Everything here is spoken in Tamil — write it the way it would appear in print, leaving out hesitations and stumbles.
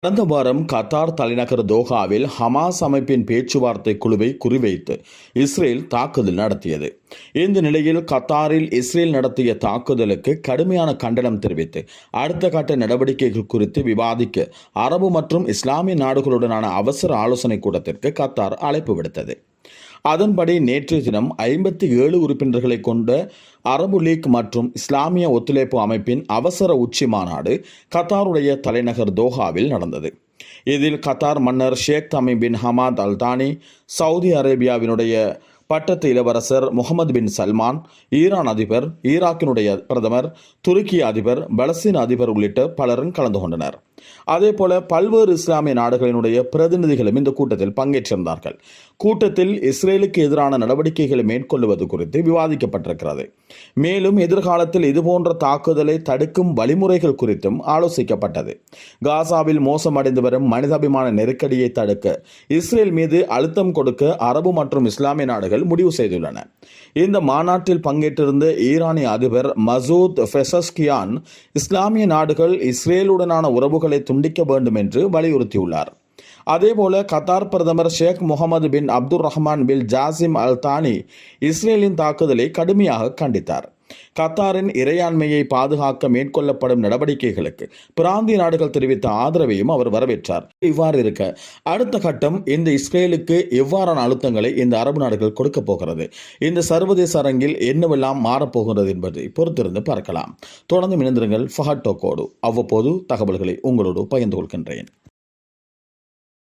கடந்த வாரம் கத்தார் தலைநகர் தோஹாவில் ஹமாஸ் அமைப்பின் பேச்சுவார்த்தை குழுவை குறிவைத்து இஸ்ரேல் தாக்குதல் நடத்தியது. இந்த நிலையில் கத்தாரில் இஸ்ரேல் நடத்திய தாக்குதலுக்கு கடுமையான கண்டனம் தெரிவித்து அடுத்த கட்ட நடவடிக்கைகள் குறித்து விவாதிக்க அரபு மற்றும் இஸ்லாமிய நாடுகளுடனான அவசர ஆலோசனை கூட்டத்திற்கு கத்தார் அழைப்பு விடுத்தது. அதன்படி நேற்றைய தினம் 57 உறுப்பினர்களை கொண்ட அரபு லீக் மற்றும் இஸ்லாமிய ஒத்துழைப்பு அமைப்பின் அவசர உச்சி மாநாடு கத்தாருடைய தலைநகர் தோஹாவில் நடந்தது. இதில் கத்தார் மன்னர் ஷேக் தமீம் பின் ஹமாத் அல் தானி, சவுதி அரேபியாவினுடைய பட்டத்து இளவரசர் முகமது பின் சல்மான், ஈரான் அதிபர், ஈராக்கினுடைய பிரதமர், துருக்கி அதிபர், பலஸ்தீன் அதிபர் உள்ளிட்ட பலரும் கலந்து கொண்டனர். அதேபோல பல்வேறு இஸ்லாமிய நாடுகளினுடைய பிரதிநிதிகளும் இந்த கூட்டத்தில் பங்கேற்றிருந்தார்கள். கூட்டத்தில் இஸ்ரேலுக்கு எதிரான நடவடிக்கைகளை மேற்கொள்வது குறித்து விவாதிக்கப்பட்டிருக்கிறது. மேலும் எதிர்காலத்தில் இதுபோன்ற தாக்குதலை தடுக்கும் வழிமுறைகள் குறித்தும் ஆலோசிக்கப்பட்டது. காசாவில் மோசமடைந்து வரும் மனிதாபிமான நெருக்கடியை தடுக்க இஸ்ரேல் மீது அழுத்தம் கொடுக்க அரபு மற்றும் இஸ்லாமிய நாடுகள் முடிவு செய்துள்ளன. இந்த மாநாட்டில் பங்கேற்றிருந்த ஈரானிய அதிபர் மசூத் பெசஸ்கியான் இஸ்லாமிய நாடுகள் இஸ்ரேலுடனான உறவுகளை துண்டிக்க வேண்டும் என்று வலியுறுத்தியுள்ளார். அதேபோல கத்தார் பிரதமர் Sheikh Mohammed bin Abdul Rahman bin Jassim Al Thani இஸ்ரேலின் தாக்குதலை கடுமையாக கண்டித்தார். கத்தாரின் இறையாண்மையை பாதுகாக்க மேற்கொள்ளப்படும் நடவடிக்கைகளுக்கு பிராந்திய நாடுகள் தெரிவித்த ஆதரவையும் அவர் வரவேற்றார். இவ்வாறு இருக்க அடுத்த கட்டம் இந்த இஸ்ரேலுக்கு எவ்வாறான அழுத்தங்களை இந்த அரபு நாடுகள் கொடுக்க போகிறது, இந்த சர்வதேச அரங்கில் என்னவெல்லாம் மாறப்போகிறது என்பதை பொறுத்திருந்து பார்க்கலாம். தொடர்ந்து இணைந்திருங்கள் ஃபஹட் டோக்கோடு. அவ்வப்போது தகவல்களை உங்களோடு பகிர்ந்து கொள்கின்றேன்.